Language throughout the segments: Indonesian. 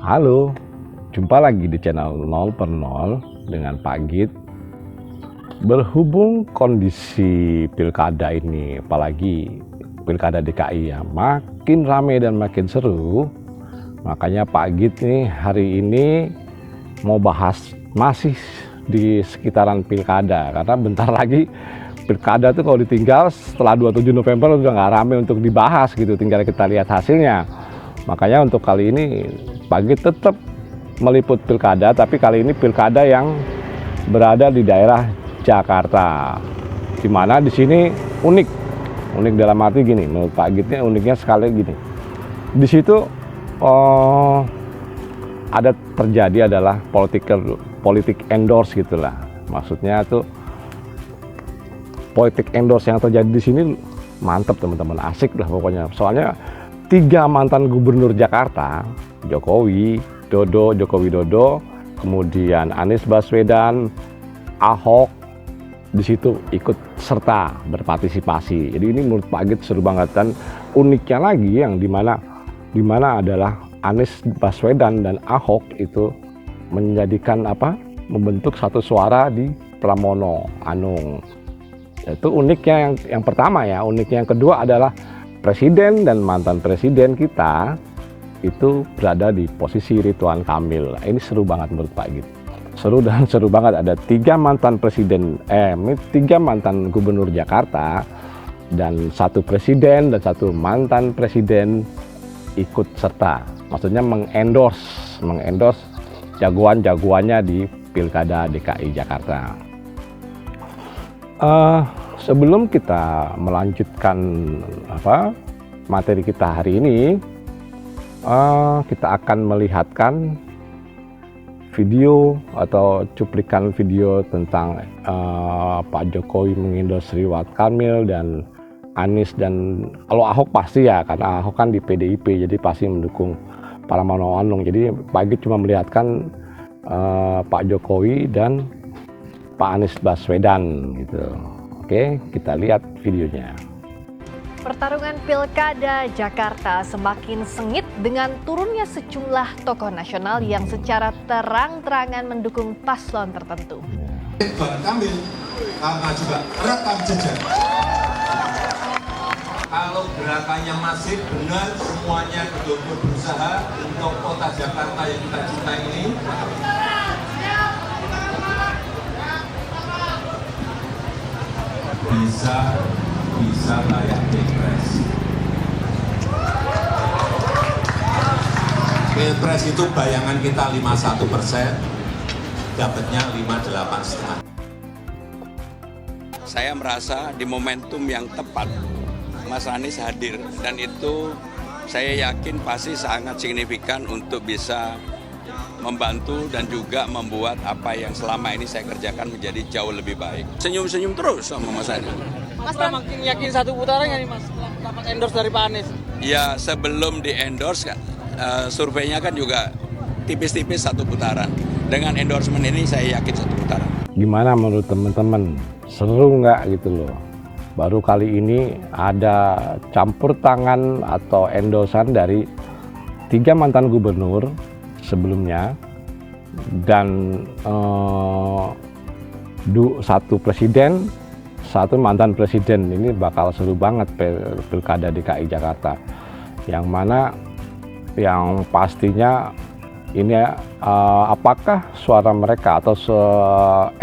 Halo, jumpa lagi di channel 0 per 0 dengan Pak Git. Berhubung kondisi pilkada ini, apalagi pilkada DKI ya, makin ramai dan makin seru, makanya Pak Git nih hari ini mau bahas masih di sekitaran pilkada, karena bentar lagi pilkada tuh kalau ditinggal setelah 27 November udah nggak ramai untuk dibahas gitu, tinggal kita lihat hasilnya. Makanya untuk kali ini Pak Git tetap meliput pilkada, tapi kali ini pilkada yang berada di daerah Jakarta, dimana di sini unik dalam arti gini, menurut Pak Gitnya uniknya sekali gini, di situ ada terjadi adalah politik endorse gitulah, maksudnya tuh politik endorse yang terjadi di sini mantap teman-teman, asik lah pokoknya. Soalnya 3 mantan gubernur Jakarta, Jokowi Widodo, kemudian Anies Baswedan, Ahok, di situ ikut serta berpartisipasi. Jadi ini menurut Pak Git seru banget, dan uniknya lagi yang dimana adalah Anies Baswedan dan Ahok itu membentuk satu suara di Pramono Anung. Itu uniknya yang pertama ya. Uniknya yang kedua adalah presiden dan mantan presiden kita itu berada di posisi Ridwan Kamil. Ini seru banget menurut Pak Git. Seru banget, ada 3 mantan gubernur Jakarta dan 1 presiden dan 1 mantan presiden ikut serta. Maksudnya mengendorse jagoannya di Pilkada DKI Jakarta. Sebelum kita melanjutkan materi kita hari ini, kita akan melihatkan video atau cuplikan video tentang Pak Jokowi mengendorse Ridwan Kamil dan Anies, dan kalau Ahok pasti ya, karena Ahok kan di PDIP jadi pasti mendukung Pramono Anung. Jadi Pak Git cuma melihatkan Pak Jokowi dan Pak Anies Baswedan gitu. Oke, kita lihat videonya. Pertarungan Pilkada Jakarta semakin sengit dengan turunnya sejumlah tokoh nasional yang secara terang-terangan mendukung paslon tertentu. Ridwan Kamil karena juga rekam jejak. Kalau gerakannya masih benar, semuanya betul-betul berusaha untuk kota Jakarta yang kita cintai ini. Bisa layak Pilpres. Pilpres itu bayangan kita 51%, dapatnya 58,5%. Saya merasa di momentum yang tepat Mas Anies hadir, dan itu saya yakin pasti sangat signifikan untuk bisa membantu dan juga membuat apa yang selama ini saya kerjakan menjadi jauh lebih baik. Senyum-senyum terus sama Mas Anies. Mas makin yakin 1 putaran nggak nih Mas dapat endorse dari Pak Anies? Ya sebelum di endorse surveinya kan juga tipis-tipis 1 putaran. Dengan endorsement ini saya yakin 1 putaran. Gimana menurut teman-teman? Seru nggak gitu loh? Baru kali ini ada campur tangan atau endorsan dari 3 mantan gubernur sebelumnya dan 1 presiden, 1 mantan presiden. Ini bakal seru banget pilkada DKI Jakarta, yang mana yang pastinya ini apakah suara mereka atau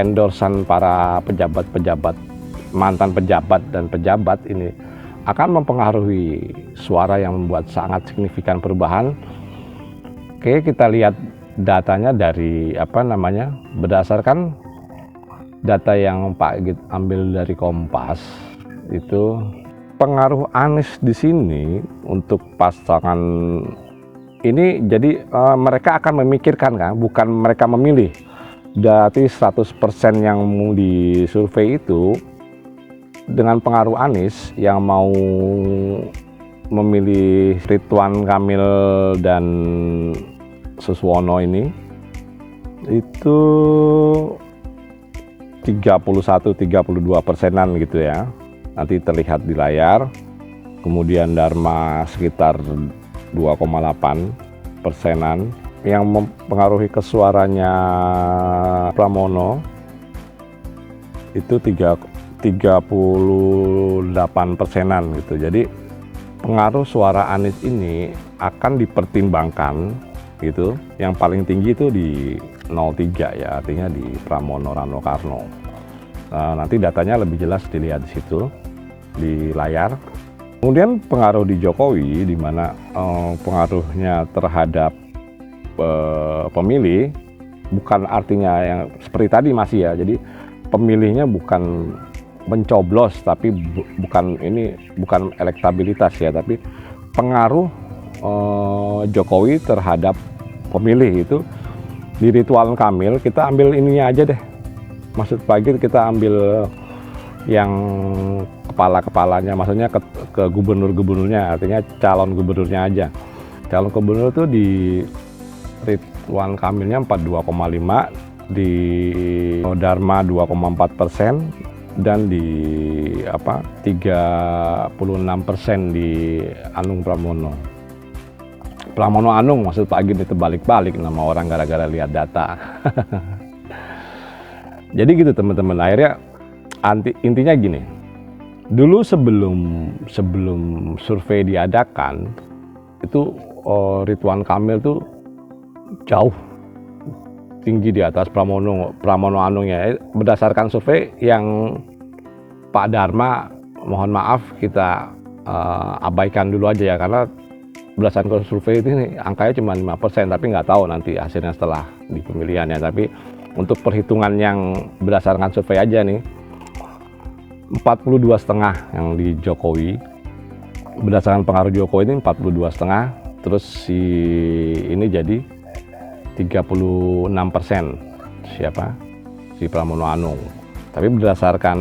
endorsan para mantan pejabat dan pejabat ini akan mempengaruhi suara yang membuat sangat signifikan perubahan. Oke, kita lihat datanya dari berdasarkan data yang Pak Git ambil dari Kompas. Itu pengaruh Anies di sini untuk pasangan ini, jadi mereka akan memikirkan kan, bukan mereka memilih. Berarti 100% yang di survei itu dengan pengaruh Anies yang mau memilih Ridwan Kamil dan Suswono ini itu 31-32%-an gitu ya, nanti terlihat di layar. Kemudian Dharma sekitar 2,8%-an, yang mempengaruhi ke suaranya Pramono itu 38%-an gitu. Jadi pengaruh suara Anies ini akan dipertimbangkan gitu. Yang paling tinggi itu di 03 ya, artinya di Pramono Rano Karno. Nanti datanya lebih jelas dilihat di situ di layar. Kemudian pengaruh di Jokowi, di mana pengaruhnya terhadap pemilih bukan artinya yang seperti tadi masih ya. Jadi pemilihnya bukan mencoblos, tapi bukan elektabilitas ya, tapi pengaruh Jokowi terhadap pemilih itu di Ridwan Kamil. Kita ambil ininya aja deh, maksud pagi kita ambil yang kepala-kepalanya, maksudnya ke gubernur-gubernurnya, artinya calon gubernurnya aja. Calon gubernur itu di Ridwan Kamilnya 42,5, di Dharma 2,4%, dan di 36% di Anung Pramono. Pramono Anung maksud Pak Agin itu balik-balik nama orang gara-gara lihat data. Jadi gitu teman-teman, akhirnya intinya gini, dulu sebelum survei diadakan itu Ridwan Kamil tuh jauh tinggi di atas Pramono Anung ya. Berdasarkan survei yang Pak Dharma, mohon maaf kita abaikan dulu aja ya, karena berdasarkan survei ini angkanya cuma 5%, tapi nggak tahu nanti hasilnya setelah di pemilihannya. Tapi untuk perhitungan yang berdasarkan survei aja nih, 42,5 yang di Jokowi, berdasarkan pengaruh Jokowi ini 42,5, terus si ini jadi 36% siapa? Si Pramono Anung. Tapi berdasarkan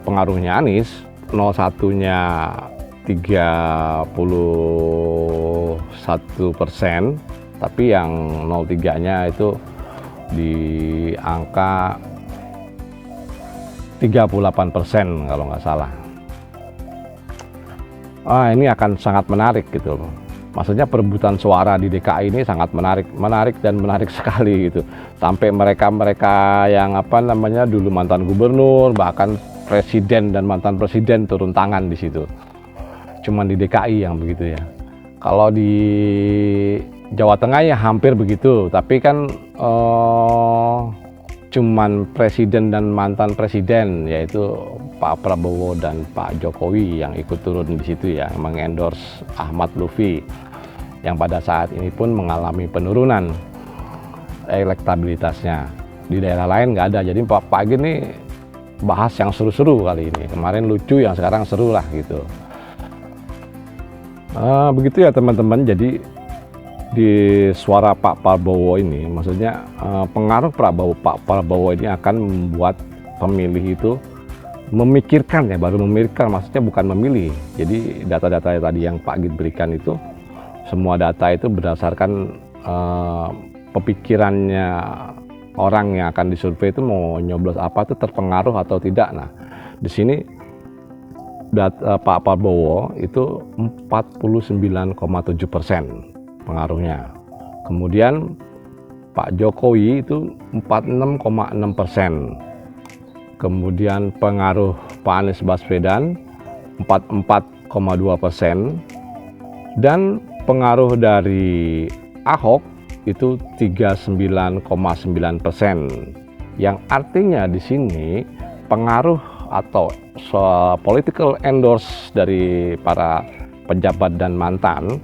pengaruhnya Anies, 01-nya 31%, tapi yang 03-nya itu di angka 38% kalau nggak salah. Ini akan sangat menarik gitu loh. Maksudnya perebutan suara di DKI ini sangat menarik sekali gitu. Sampai mereka yang dulu mantan gubernur, bahkan presiden dan mantan presiden turun tangan di situ. Cuman di DKI yang begitu ya. Kalau di Jawa Tengah ya hampir begitu, tapi kan cuman presiden dan mantan presiden, yaitu Pak Prabowo dan Pak Jokowi yang ikut turun di situ ya, mengendorse Ahmad Lutfi yang pada saat ini pun mengalami penurunan elektabilitasnya. Di daerah lain nggak ada. Jadi Pak Agin nih bahas yang seru-seru kali ini. Kemarin lucu, yang sekarang seru lah gitu. Begitu ya teman-teman. Jadi di suara Pak Prabowo ini, maksudnya pengaruh Pak Prabowo ini akan membuat pemilih itu memikirkan ya, baru memikirkan, maksudnya bukan memilih. Jadi data-data tadi yang Pak Agin berikan itu, semua data itu berdasarkan pemikirannya orang yang akan disurvei itu mau nyoblos apa itu terpengaruh atau tidak. Nah, di sini Pak Prabowo itu 49,7% pengaruhnya. Kemudian Pak Jokowi itu 46,6%. Kemudian pengaruh Pak Anies Baswedan 44,2%. Dan pengaruh dari Ahok itu 39,9%. Yang artinya di sini pengaruh atau political endorse dari para pejabat dan mantan.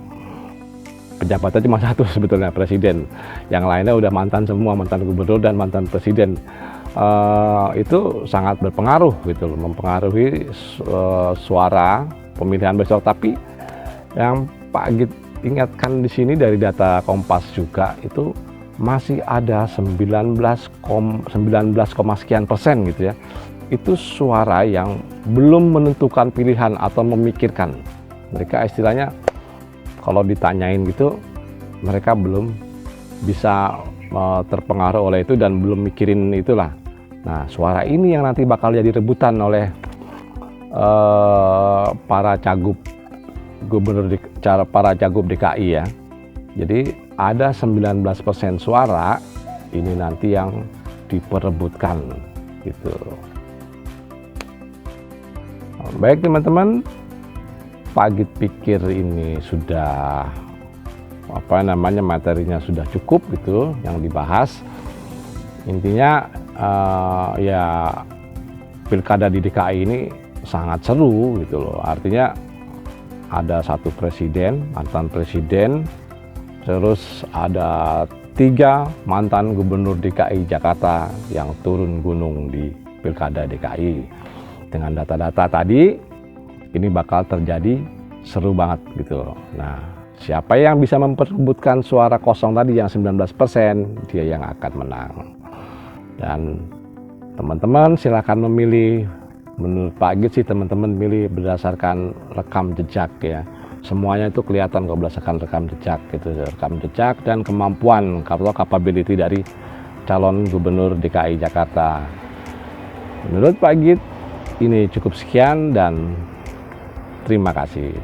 Pejabatnya cuma satu sebetulnya, presiden. Yang lainnya udah mantan semua, mantan gubernur dan mantan presiden. Itu sangat berpengaruh gitu loh, mempengaruhi suara pemilihan besok. Tapi yang Pak Agit ingatkan di sini dari data Kompas juga, itu masih ada 19, sekian persen gitu ya. Itu suara yang belum menentukan pilihan atau memikirkan. Mereka istilahnya kalau ditanyain gitu, mereka belum bisa terpengaruh oleh itu dan belum mikirin itulah. Nah, suara ini yang nanti bakal jadi rebutan oleh para cagup gubernur, para cagup DKI ya. Jadi ada 19% suara ini nanti yang diperebutkan gitu. Baik teman-teman, Pak Git pikir ini sudah materinya sudah cukup gitu yang dibahas. Intinya ya pilkada di DKI ini sangat seru gitu loh. Artinya ada satu presiden, mantan presiden, terus ada 3 mantan gubernur DKI Jakarta yang turun gunung di pilkada DKI. Dengan data-data tadi, ini bakal terjadi seru banget gitu loh. Nah, siapa yang bisa memperebutkan suara kosong tadi yang 19%, dia yang akan menang. Dan teman-teman silakan memilih. Menurut Pak Git sih teman-teman pilih berdasarkan rekam jejak ya. Semuanya itu kelihatan kalau berdasarkan rekam jejak gitu, rekam jejak dan kemampuan atau capability dari calon gubernur DKI Jakarta. Menurut Pak Git ini cukup sekian dan terima kasih.